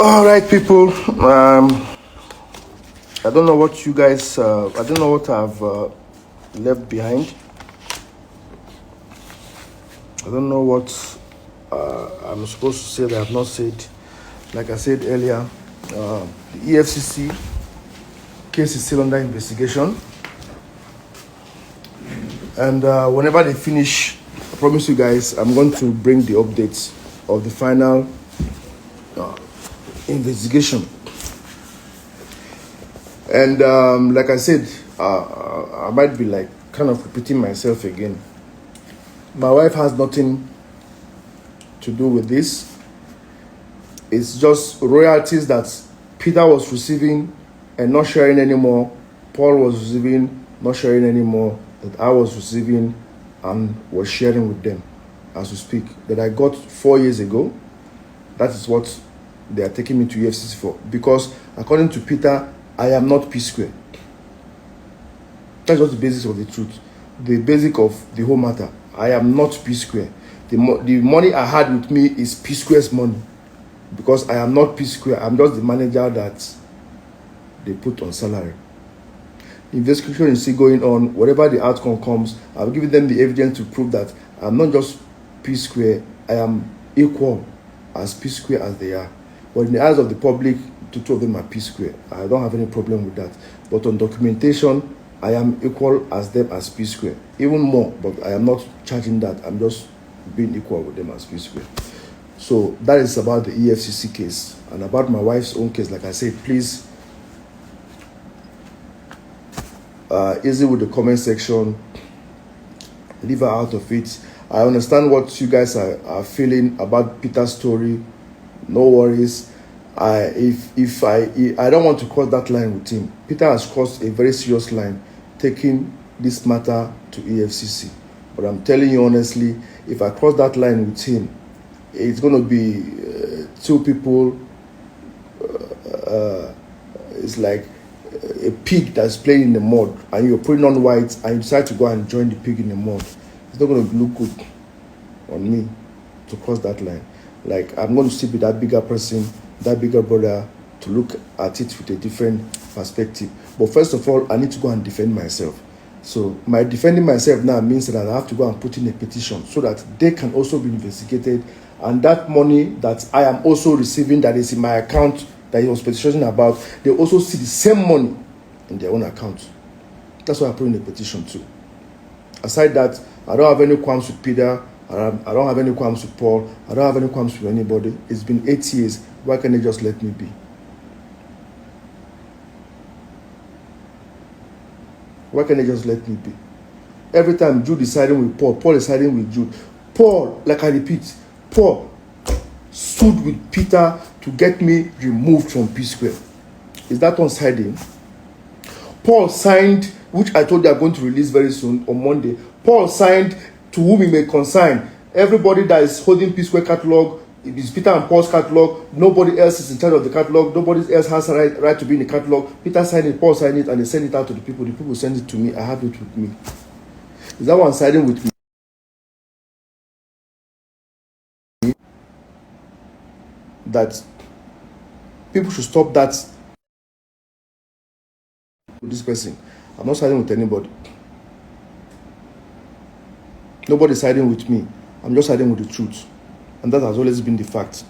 All right, people. I don't know what you guys. I don't know what I've left behind. I don't know what I'm supposed to say that I've not said. Like I said earlier, the EFCC case is still under investigation, and whenever they finish, I promise you guys, I'm going to bring the updates of the final investigation. And like I said, I might be like kind of repeating myself again. My wife has nothing to do with this. It's just royalties that Peter was receiving and not sharing anymore. Paul was receiving, not sharing anymore. That I was receiving and was sharing with them as we speak. That I got 4 years ago. That is what they are taking me to EFCC for. Because according to Peter, I am not P square. That's just the basis of the truth. The basic of the whole matter. I am not P square. The money I had with me is P square's money. Because I am not P square. I'm just the manager that they put on salary. The investigation is still going on. Whatever the outcome comes, I've given them the evidence to prove that I'm not just P square. I am equal as P square as they are. But in the eyes of the public, the two of them are P square. I don't have any problem with that. But on documentation, I am equal as them as P square. Even more, but I am not charging that. I'm just being equal with them as P square. So that is about the EFCC case. And about my wife's own case, like I said, please, easy with the comment section. Leave her out of it. I understand what you guys are feeling about Peter's story. No worries. I don't want to cross that line with him. Peter has crossed a very serious line, taking this matter to EFCC. But I'm telling you honestly, if I cross that line with him, it's going to be two people. It's like a pig that's playing in the mud, and you're putting on white, and you decide to go and join the pig in the mud. It's not going to look good on me to cross that line. Like, I'm going to sit with that bigger person, that bigger brother, to look at it with a different perspective. But first of all, I need to go and defend myself. So my defending myself now means that I have to go and put in a petition so that they can also be investigated, and that money that I am also receiving that is in my account that he was petitioning about, they also see the same money in their own account. That's why I put in a petition too. Aside that, I don't have any qualms with Peter. I don't have any qualms with Paul. I don't have any qualms with anybody. It's been 8 years. Why can't they just let me be? Why can't they just let me be? Every time Jude is siding with Paul, Paul is siding with Jude. Paul, like I repeat, Paul stood with Peter to get me removed from P square. Is that on siding? Paul signed, which I told you I'm going to release very soon on Monday. Paul signed to whom it may concern. Everybody that is holding P square catalog, it is Peter and Paul's catalog. Nobody else is in charge of the catalog. Nobody else has a right to be in the catalog. Peter signed it, Paul signed it, and they send it out to the people. The people send it to me. I have it with me. Is that one siding with me? That people should stop that with this person. I'm not siding with anybody. Nobody's siding with me. I'm just siding with the truth. And that has always been the fact.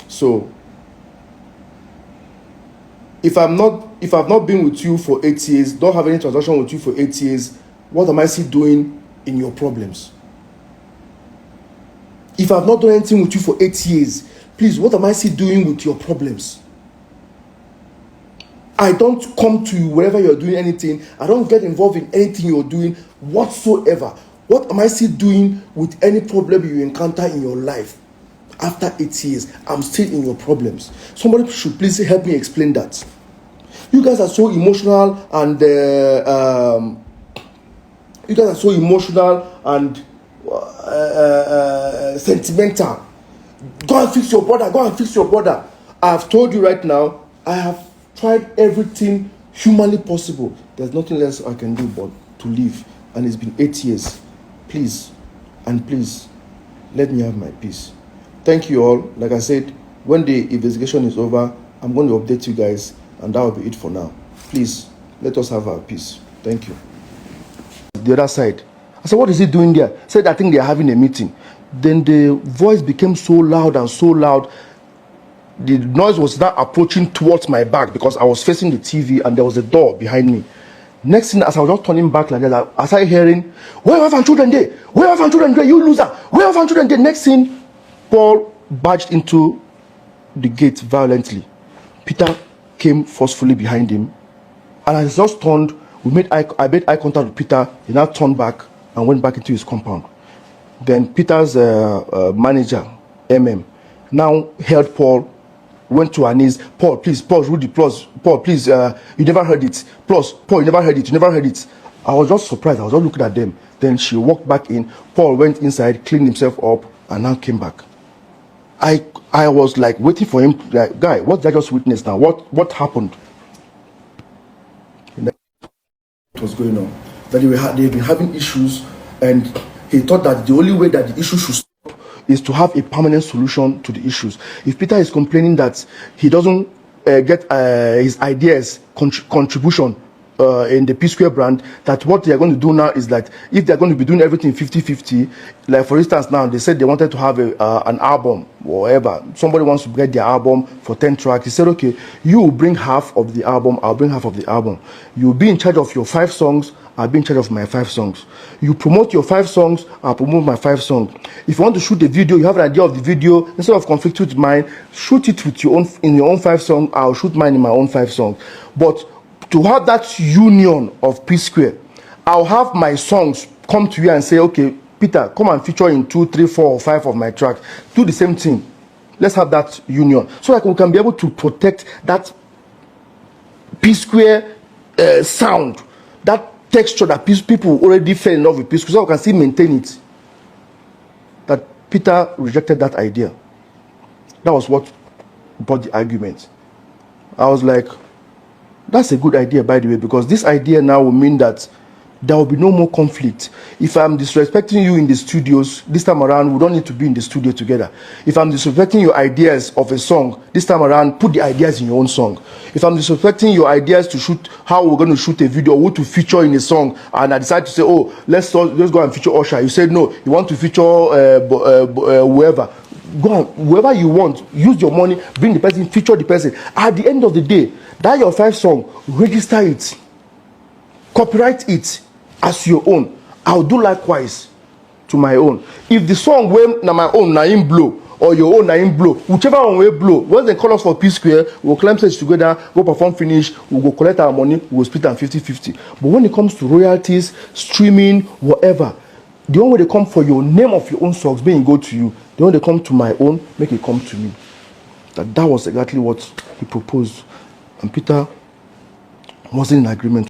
So, if I've not been with you for 8 years, don't have any transaction with you for 8 years, what am I still doing in your problems? If I've not done anything with you for 8 years, please, what am I still doing with your problems? I don't come to you wherever you're doing anything. I don't get involved in anything you're doing whatsoever. What am I still doing with any problem you encounter in your life? After 8 years, I'm still in your problems. Somebody should please help me explain that. You guys are so emotional and sentimental. Go and fix your brother. Go and fix your brother. I've told you right now, I have tried everything humanly possible. There's nothing else I can do but to live. And it's been 8 years. Please, and please, let me have my peace. Thank you all. Like I said, When the investigation is over, I'm going to update you guys, and that will be it for now. Please, let us have our peace. Thank you. The other side. I said, what is he doing there? Said, I think they are having a meeting. Then the voice became so loud and so loud. The noise was now approaching towards my back because I was facing the TV and there was a door behind me. Next thing, as I was just turning back like that, I started hearing, where have children there? Where have children there? You loser! Where have children there? Next thing, Paul barged into the gate violently. Peter came forcefully behind him, and as I just turned, I made eye contact with Peter. He now turned back and went back into his compound. Then Peter's manager, now held Paul, went to her knees. Paul, please, Paul, Rudy, Paul, please, you never heard it. Plus, Paul, you never heard it. You never heard it. I was just surprised. I was just looking at them. Then she walked back in. Paul went inside, cleaned himself up, and now came back. I was like waiting for him. Like, guy, what did I just witness now? What happened? What was going on? That they've been having issues, and he thought that the only way that the issue should stop is to have a permanent solution to the issues. If Peter is complaining that he doesn't get his ideas contribution in the P-Square brand, that what they are going to do now is that if they're going to be doing everything 50-50, like for instance now they said they wanted to have an album or whatever, somebody wants to get their album for 10 tracks. He said, okay, you will bring half of the album, I'll bring half of the album. You'll be in charge of your 5 songs, I'll be in charge of my 5 songs. You promote your 5 songs, I'll promote my 5 songs. If you want to shoot a video, you have an idea of the video, instead of conflicting with mine, shoot it with your own in your own 5 songs, I'll shoot mine in my own 5 songs. But to have that union of P-Square, I'll have my songs come to you and say, okay, Peter, come and feature in 2, 3, 4, or 5 of my tracks. Do the same thing. Let's have that union so that we can be able to protect that P-Square sound, that texture that people already fell in love with P-Square, so we can still maintain it. That Peter rejected that idea. That was what brought the argument. I was like, that's a good idea, by the way, because this idea now will mean that there will be no more conflict. If I'm disrespecting you in the studios, this time around, we don't need to be in the studio together. If I'm disrespecting your ideas of a song, this time around, put the ideas in your own song. If I'm disrespecting your ideas to shoot, how we're going to shoot a video, or who to feature in a song, and I decide to say, oh, let's go and feature Usher. You said, no, you want to feature whoever. Go on, whoever you want, use your money, bring the person, feature the person. At the end of the day, that your 5 song, register it, copyright it as your own. I'll do likewise to my own. If the song where na my own na in blow, or your own na in blow, whichever one will blow, when they call us for P-Square, we'll climb stage together, go perform finish, we'll go collect our money, we'll split them 50-50. But when it comes to royalties, streaming, whatever, the only way they come for your name of your own songs, being go to you, the only way they come to my own, make it come to me. That was exactly what he proposed. And Peter wasn't in agreement.